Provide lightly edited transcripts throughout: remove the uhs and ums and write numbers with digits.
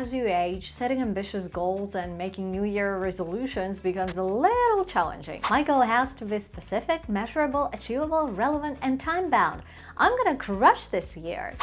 as you age, setting ambitious goals and making New Year resolutions becomes a little challenging. My goal has to be specific, measurable, achievable, relevant, and time-bound. I'm gonna crush this year.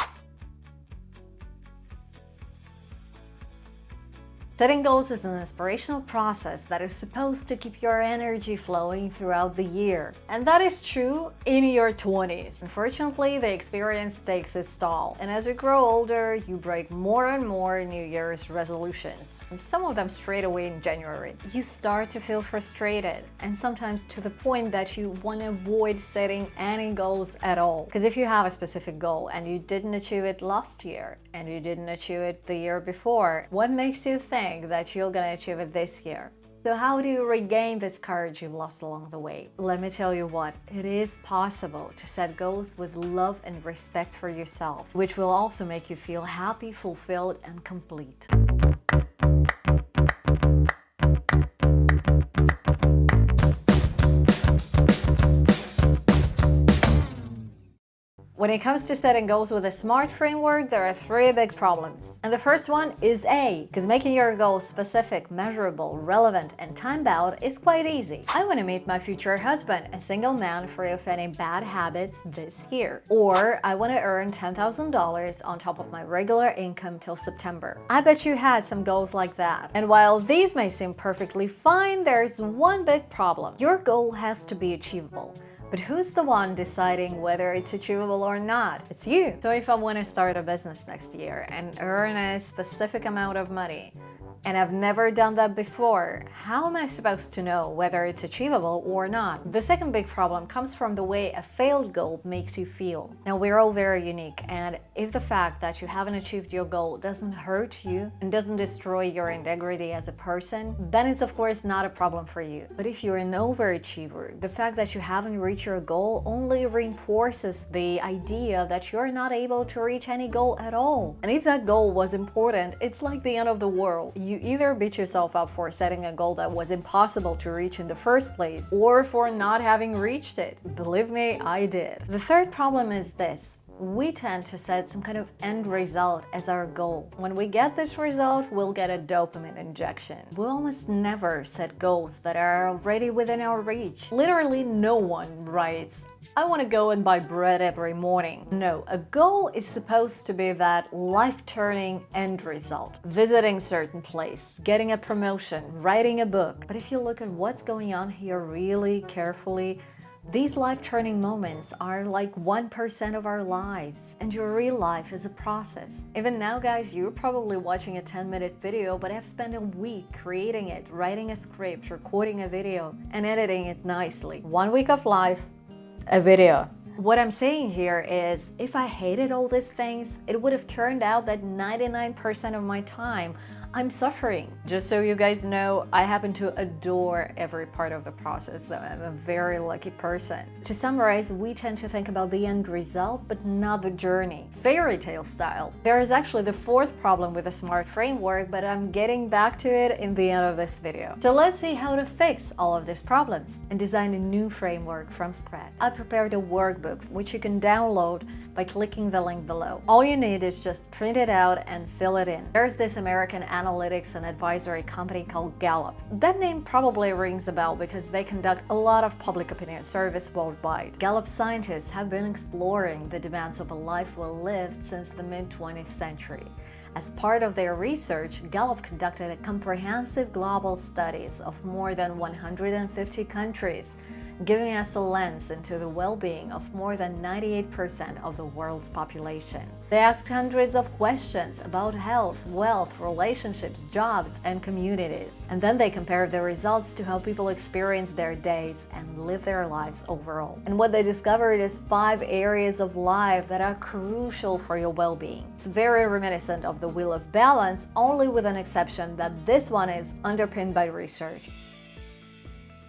Setting goals is an inspirational process that is supposed to keep your energy flowing throughout the year. And that is true in your 20s. Unfortunately, the experience takes its toll. And as you grow older, you break more and more New Year's resolutions. And some of them straight away in January. You start to feel frustrated, and sometimes to the point that you want to avoid setting any goals at all. Because if you have a specific goal and you didn't achieve it last year, and you didn't achieve it the year before, what makes you think that you're gonna achieve it this year? So how do you regain this courage you've lost along the way? Let me tell you what, it is possible to set goals with love and respect for yourself, which will also make you feel happy, fulfilled, and complete. When it comes to setting goals with a SMART framework, there are 3 big problems. And the first one is A, because making your goals specific, measurable, relevant, and time-bound is quite easy. I want to meet my future husband, a single man free of any bad habits this year. Or I want to earn $10,000 on top of my regular income till September. I bet you had some goals like that. And while these may seem perfectly fine, there's one big problem. Your goal has to be achievable. But who's the one deciding whether it's achievable or not? It's you. So if I want to start a business next year and earn a specific amount of money, and I've never done that before, how am I supposed to know whether it's achievable or not? The second big problem comes from the way a failed goal makes you feel. Now, we're all very unique, and if the fact that you haven't achieved your goal doesn't hurt you and doesn't destroy your integrity as a person, then it's of course not a problem for you. But if you're an overachiever, the fact that you haven't reached your goal only reinforces the idea that you're not able to reach any goal at all. And if that goal was important, it's like the end of the world. You either beat yourself up for setting a goal that was impossible to reach in the first place, or for not having reached it. Believe me, I did. The third problem is this. We tend to set some kind of end result as our goal. When we get this result, we'll get a dopamine injection. We almost never set goals that are already within our reach. Literally no one writes, I want to go and buy bread every morning. No, a goal is supposed to be that life-turning end result. Visiting certain place, getting a promotion, writing a book. But if you look at what's going on here really carefully, these life-turning moments are like 1% of our lives, and your real life is a process. Even now, guys, you're probably watching a 10-minute video, but I've spent a week creating it, writing a script, recording a video, and editing it nicely. 1 week of life, a video. What I'm saying here is, if I hated all these things, it would have turned out that 99% of my time I'm suffering. Just so you guys know, I happen to adore every part of the process. I'm a very lucky person. To summarize, we tend to think about the end result, but not the journey. Fairy tale style. There is actually the 4th problem with the SMART framework, but I'm getting back to it in the end of this video. So let's see how to fix all of these problems and design a new framework from scratch. I prepared a workbook, which you can download by clicking the link below. All you need is just print it out and fill it in. There's this American analytics and advisory company called Gallop. That name probably rings a bell because they conduct a lot of public opinion surveys worldwide. Gallup scientists have been exploring the demands of a life well lived since the mid-20th century. As part of their research, Gallup conducted a comprehensive global studies of more than 150 countries, giving us a lens into the well-being of more than 98% of the world's population. They asked hundreds of questions about health, wealth, relationships, jobs, and communities. And then they compared the results to how people experience their days and live their lives overall. And what they discovered is 5 areas of life that are crucial for your well-being. It's very reminiscent of the Wheel of Balance, only with an exception that this one is underpinned by research.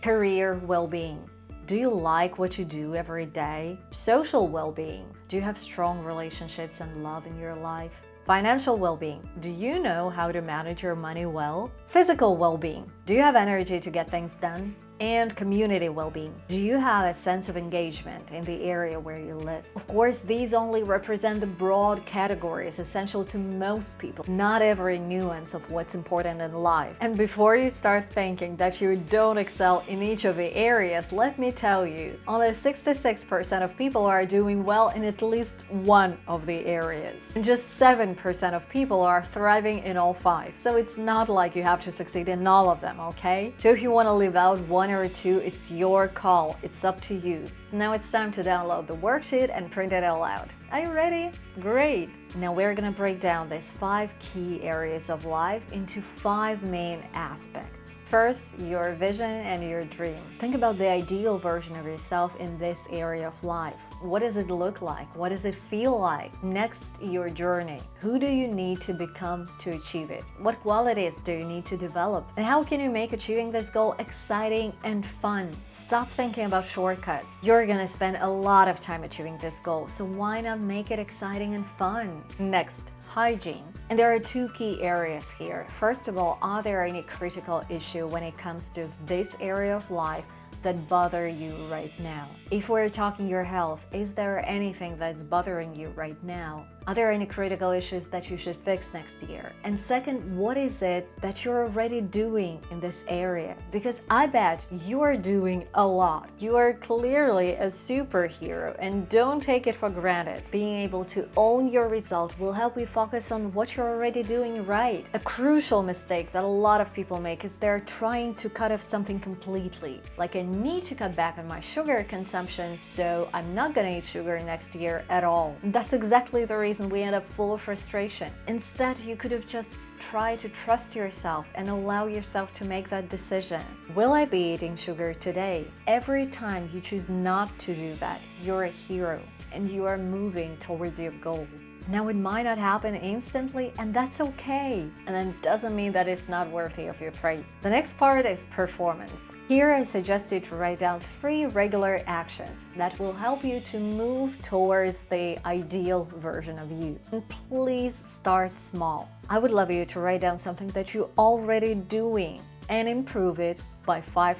Career well-being. Do you like what you do every day? Social well-being. Do you have strong relationships and love in your life? Financial well-being. Do you know how to manage your money well? Physical well-being. Do you have energy to get things done? and community well-being. Do you have a sense of engagement in the area where you live? Of course, these only represent the broad categories essential to most people, not every nuance of what's important in life. And before you start thinking that you don't excel in each of the areas, let me tell you, only 66% of people are doing well in at least one of the areas. And just 7% of people are thriving in all 5. So it's not like you have to succeed in all of them, okay? So if you want to leave out 1 or 2, it's your call. It's up to you. Now it's time to download the worksheet and print it all out. Are you ready? Great! Now we're gonna break down these 5 key areas of life into 5 main aspects. First, your vision and your dream. Think about the ideal version of yourself in this area of life. What does it look like? What does it feel like? Next, your journey. Who do you need to become to achieve it? What qualities do you need to develop? And how can you make achieving this goal exciting and fun? Stop thinking about shortcuts. You're gonna spend a lot of time achieving this goal, so why not make it exciting and fun? Next, hygiene. And there are 2 key areas here. First of all, are there any critical issue when it comes to this area of life that bother you right now? If we're talking your health, is there anything that's bothering you right now? Are there any critical issues that you should fix next year? And second, what is it that you're already doing in this area? Because I bet you're doing a lot. You are clearly a superhero, and don't take it for granted. Being able to own your result will help you focus on what you're already doing right. A crucial mistake that a lot of people make is they're trying to cut off something completely. Like, I need to cut back on my sugar consumption, so I'm not gonna eat sugar next year at all. That's exactly the reason we end up full of frustration. Instead, you could have just tried to trust yourself and allow yourself to make that decision. Will I be eating sugar today? Every time you choose not to do that, you're a hero and you are moving towards your goal. Now, it might not happen instantly, and that's okay. And that doesn't mean that it's not worthy of your praise. The next part is performance. Here I suggest you to write down 3 regular actions that will help you to move towards the ideal version of you. And please start small. I would love you to write down something that you're already doing and improve it by 5%.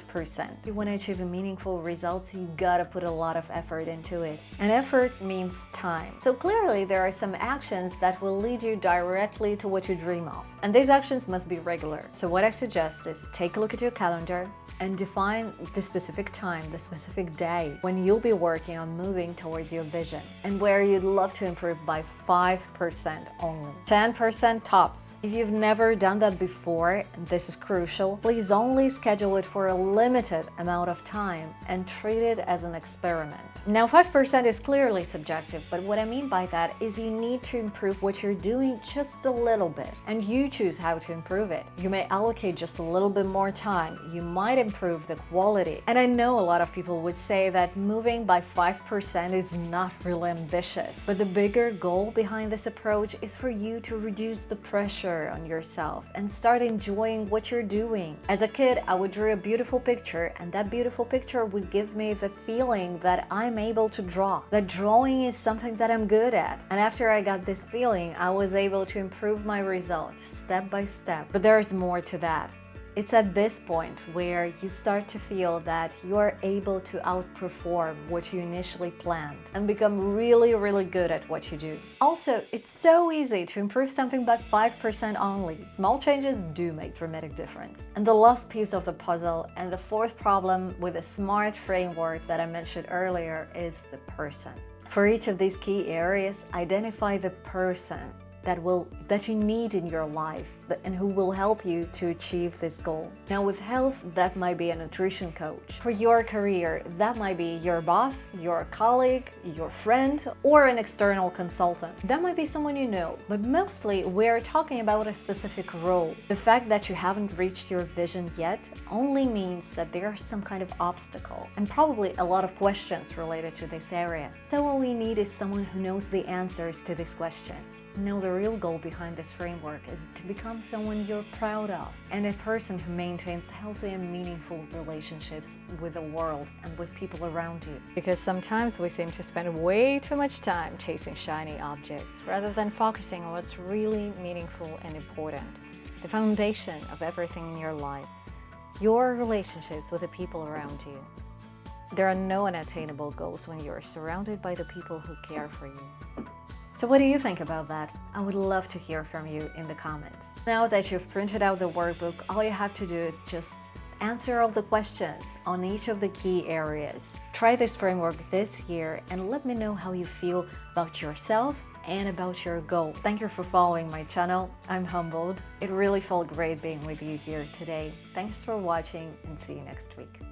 If you want to achieve a meaningful result, you gotta put a lot of effort into it. And effort means time. So clearly there are some actions that will lead you directly to what you dream of. And these actions must be regular. So what I suggest is take a look at your calendar and define the specific time, the specific day when you'll be working on moving towards your vision and where you'd love to improve by 5% only. 10% tops. If you've never done that before, and this is crucial, please only schedule it for a limited amount of time and treat it as an experiment. Now, 5% is clearly subjective, but what I mean by that is you need to improve what you're doing just a little bit, and you choose how to improve it. You may allocate just a little bit more time. You might improve the quality. And I know a lot of people would say that moving by 5% is not really ambitious, but the bigger goal behind this approach is for you to reduce the pressure on yourself and start enjoying what you're doing. As a kid, I would draw a beautiful picture, and that beautiful picture would give me the feeling that I'm able to draw. That drawing is something that I'm good at. And after I got this feeling, I was able to improve my result step by step. But there's more to that. It's at this point where you start to feel that you're able to outperform what you initially planned and become really, really good at what you do. Also, it's so easy to improve something by 5% only. Small changes do make dramatic difference. And the last piece of the puzzle, and the 4th problem with the SMART framework that I mentioned earlier, is the person. For each of these key areas, identify the person that you need in your life and who will help you to achieve this goal. Now, with health, that might be a nutrition coach. For your career, that might be your boss, your colleague, your friend, or an external consultant. That might be someone you know, but mostly we're talking about a specific role. The fact that you haven't reached your vision yet only means that there's some kind of obstacle and probably a lot of questions related to this area. So all we need is someone who knows the answers to these questions. Now, the real goal behind this framework is to become someone you're proud of and a person who maintains healthy and meaningful relationships with the world and with people around you. Because sometimes we seem to spend way too much time chasing shiny objects rather than focusing on what's really meaningful and important, the foundation of everything in your life. your relationships with the people around you. There are no unattainable goals when you're surrounded by the people who care for you. So what do you think about that? I would love to hear from you in the comments. Now that you've printed out the workbook, all you have to do is just answer all the questions on each of the key areas. Try this framework this year and let me know how you feel about yourself and about your goal. Thank you for following my channel. I'm humbled. It really felt great being with you here today. Thanks for watching and see you next week.